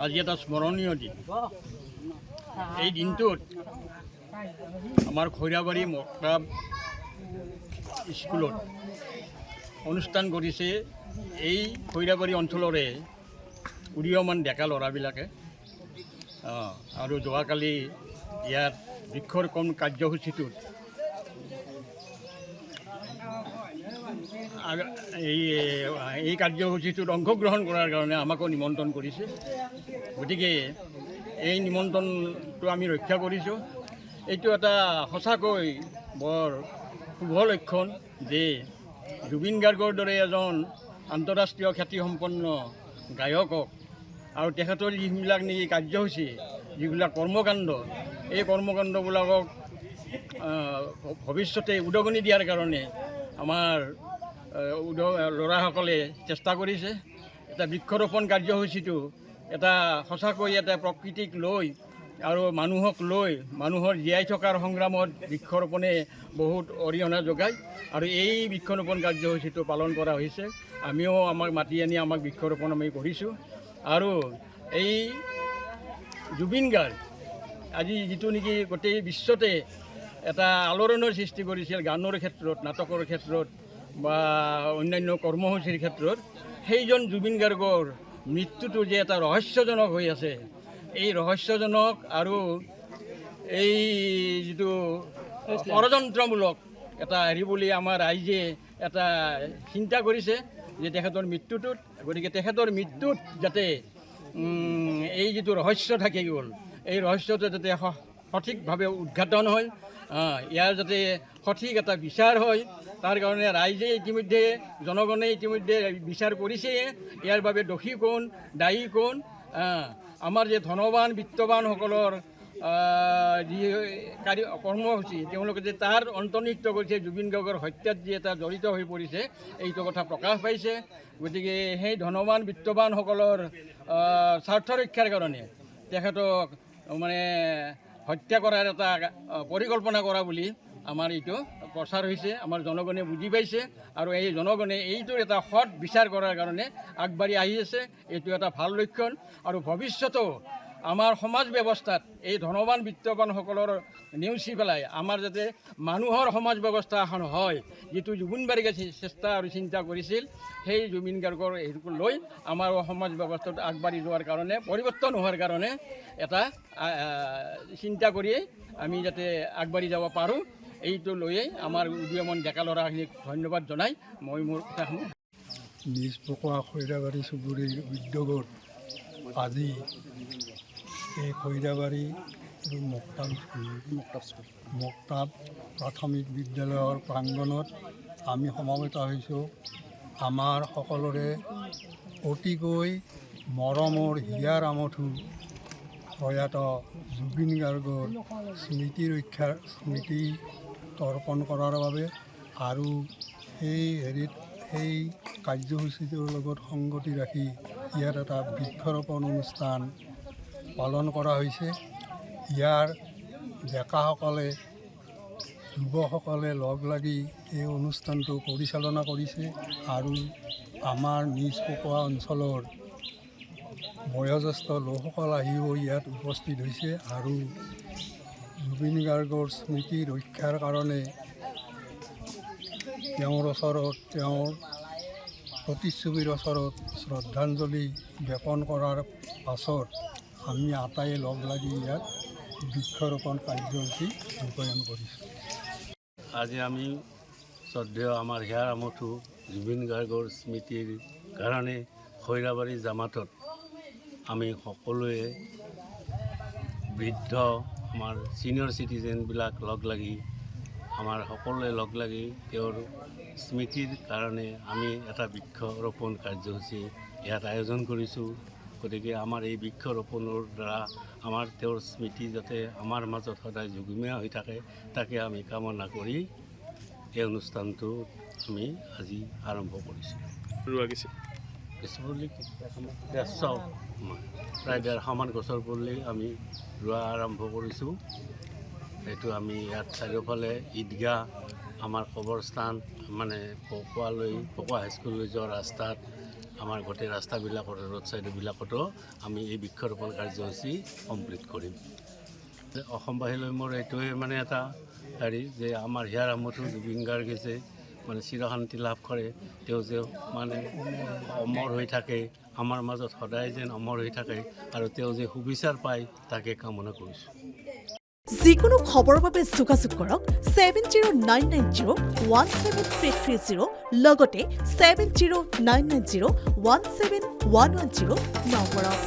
আজি এটা স্মৰণীয় দিন। এই দিনটোত আমাৰ খৈৰাবাৰী মক্তাব স্কুলত অনুষ্ঠান কৰিছে এই খৈৰাবাৰী অঞ্চলৰে উদীয়মান ডেকা ল'ৰাবিলাকে। আৰু যোৱাকালি ইয়াত বৃক্ষৰোপণ কাৰ্যসূচীটোত এই কাৰ্যসূচীটোত অংশগ্ৰহণ কৰাৰ কাৰণে আমাকো নিমন্ত্ৰণ কৰিছে। গতিকে এই নিমন্ত্ৰণটো আমি ৰক্ষা কৰিছোঁ। এইটো এটা সঁচাকৈ বৰ শুভ লক্ষণ যে জুবিন গাৰ্গৰ দৰে এজন আন্তঃৰাষ্ট্ৰীয় খ্যাতিসম্পন্ন গায়কক আৰু তেখেতৰ যিবিলাক নেকি কাৰ্যসূচী, যিবিলাক কৰ্মকাণ্ড, এই কৰ্মকাণ্ডবিলাকক ভৱিষ্যতে উদগনি দিয়াৰ কাৰণে আমাৰ ল'ৰাসকলে চেষ্টা কৰিছে। এটা বৃক্ষৰোপণ কাৰ্যসূচীটো এটা সঁচাকৈ এটা প্ৰকৃতিক লৈ আৰু মানুহক লৈ মানুহৰ জীয়াই থকাৰ সংগ্ৰামত বৃক্ষৰোপণে বহুত অৰিহণা যোগায়। আৰু এই বৃক্ষৰোপণ কাৰ্যসূচীটো পালন কৰা হৈছে। আমিও আমাক মাতি আনি আমাক বৃক্ষৰোপণ আমি কৰিছোঁ। আৰু এই জুবিন গাৰ্গ আজি যিটো নেকি গোটেই বিশ্বতে এটা আলোড়নৰ সৃষ্টি কৰিছিল গানৰ ক্ষেত্ৰত, নাটকৰ ক্ষেত্ৰত বা অন্যান্য কৰ্মসূচীৰ ক্ষেত্ৰত, সেইজন জুবিন গাৰ্গৰ মৃত্যুটো যে এটা ৰহস্যজনক হৈ আছে, এই ৰহস্যজনক আৰু এই যিটো ষড়যন্ত্ৰমূলক এটা হেৰি বুলি আমাৰ ৰাইজে এটা চিন্তা কৰিছে যে তেখেতৰ মৃত্যুটোত, গতিকে তেখেতৰ মৃত্যুত যাতে এই যিটো ৰহস্য থাকি গ'ল, এই ৰহস্যটো যাতে সঠিকভাৱে উদঘাটন হয়, ইয়াৰ যাতে সঠিক এটা বিচাৰ হয়, তাৰ কাৰণে ৰাইজে ইতিমধ্যে, জনগণে ইতিমধ্যে বিচাৰ কৰিছেয়ে। ইয়াৰ বাবে দোষী কোন, দায়ী কোন, আমাৰ যে ধনৱান বিত্তবানসকলৰ যি কৰ্মসূচী, তেওঁলোকে যে তাৰ অন্তৰ্নিহিত কৰিছে, জুবিন গাৰ্গৰ হত্যাত যি এটা জড়িত হৈ পৰিছে, এইটো কথা প্ৰকাশ পাইছে। গতিকে সেই ধনৱান বিত্তবানসকলৰ স্বাৰ্থ ৰক্ষাৰ কাৰণে তেখেতক মানে হত্যা কৰাৰ এটা পৰিকল্পনা কৰা বুলি আমাৰ এইটো প্ৰচাৰ হৈছে, আমাৰ জনগণে বুজি পাইছে। আৰু এই জনগণে এইটোৰ এটা সৎ বিচাৰ কৰাৰ কাৰণে আগবাঢ়ি আহি আছে। এইটো এটা ভাল লক্ষণ। আৰু ভৱিষ্যতেও আমাৰ সমাজ ব্যৱস্থাত এই ধনৱান বিত্তবানসকলৰ নেওচি পেলাই আমাৰ যাতে মানুহৰ সমাজ ব্যৱস্থা এখন হয়, যিটো জুবিন গাৰ্গে চেষ্টা আৰু চিন্তা কৰিছিল, সেই জুবিন গাৰ্গৰ এইটো লৈ আমাৰ সমাজ ব্যৱস্থাত আগবাঢ়ি যোৱাৰ কাৰণে, পৰিৱৰ্তন হোৱাৰ কাৰণে এটা চিন্তা কৰিয়েই আমি যাতে আগবাঢ়ি যাব পাৰোঁ, এইটো লৈয়ে আমাৰ উদীয়মান ডেকা ল'ৰাখিনিক ধন্যবাদ জনাই মই মোৰ কথাখিনি। নিজ পকোৱা খৈৰাবাৰী চুবুৰীৰ উদ্যোগত আজি এই খৈৰাবাৰী মক্তাব প্ৰাথমিক বিদ্যালয়ৰ প্ৰাংগণত আমি সমবেত হৈছোঁ। আমাৰ সকলোৰে অতিকৈ মৰমৰ হিয়াৰ আমঠু প্ৰয়াত জুবিন গাৰ্গৰ স্মৃতি তৰ্পণ কৰাৰ বাবে আৰু সেই কাৰ্যসূচীটোৰ লগত সংগতি ৰাখি ইয়াত এটা বৃক্ষৰোপণ অনুষ্ঠান পালন কৰা হৈছে। ইয়াৰ ডেকাসকলে, যুৱসকলে লগ লাগি এই অনুষ্ঠানটো পৰিচালনা কৰিছে। আৰু আমাৰ নিজ পকোৱা অঞ্চলৰ বয়োজ্যেষ্ঠ লোকসকল আহিও ইয়াত উপস্থিত হৈছে আৰু জুবিন গাৰ্গৰ স্মৃতি ৰক্ষাৰ কাৰণে তেওঁৰ ওচৰত, তেওঁৰ প্ৰতিচ্ছবিৰ ওচৰত শ্ৰদ্ধাঞ্জলি জ্ঞাপন কৰাৰ পাছত আমি আটাইয়ে লগ লাগি ইয়াত বৃক্ষৰোপণ কাৰ্যসূচী ৰূপায়ণ কৰিছোঁ। আজি আমি শ্ৰদ্ধেয় আমাৰ হিয়াৰ আমঠু জুবিন গাৰ্গৰ স্মৃতিৰ কাৰণে খৈৰাবাৰী জামাতত আমি সকলোৱে বৃদ্ধ আমাৰ ছিনিয়ৰ চিটিজেনবিলাক লগ লাগি, আমাৰ সকলোৱে লগ লাগি তেওঁৰ স্মৃতিৰ কাৰণে আমি এটা বৃক্ষৰোপণ কাৰ্যসূচী ইয়াত আয়োজন কৰিছোঁ। গতিকে আমাৰ এই বৃক্ষৰোপণৰ দ্বাৰা আমাৰ তেওঁৰ স্মৃতি যাতে আমাৰ মাজত সদায় যুগমীয়া হৈ থাকে, তাকে আমি কামনা কৰি এই অনুষ্ঠানটো আমি আজি আৰম্ভ কৰিছোঁ। কিছু বুলি 150 প্ৰায় 150মান গছৰ পুলি আমি ৰোৱা আৰম্ভ কৰিছোঁ। এইটো আমি ইয়াত চাৰিওফালে ঈদগাহ, আমাৰ কবৰস্থান, মানে পকোৱা হাইস্কুললৈ যোৱা ৰাস্তাত আমাৰ গোটেই ৰাস্তাবিলাকত ৰোড ছাইডবিলাকতো আমি এই বৃক্ষৰোপণ কাৰ্যসূচী কমপ্লিট কৰিম। অসমবাসীলৈ মোৰ এইটোৱে মানে এটা হেৰি যে আমাৰ হিয়াৰ আমঠু জুবিন গাৰ্গে যে মানে চিৰশান্তি লাভ কৰে, তেওঁ যে মানে অমৰ হৈ থাকে, আমাৰ মাজত সদায় যেন অমৰ হৈ থাকে আৰু তেওঁ যে সুবিচাৰ পায় তাকে কামনা কৰিছোঁ। যিকোনো খবৰৰ বাবে যোগাযোগ কৰক 7099017330 লগতে 7099017110 নম্বৰত।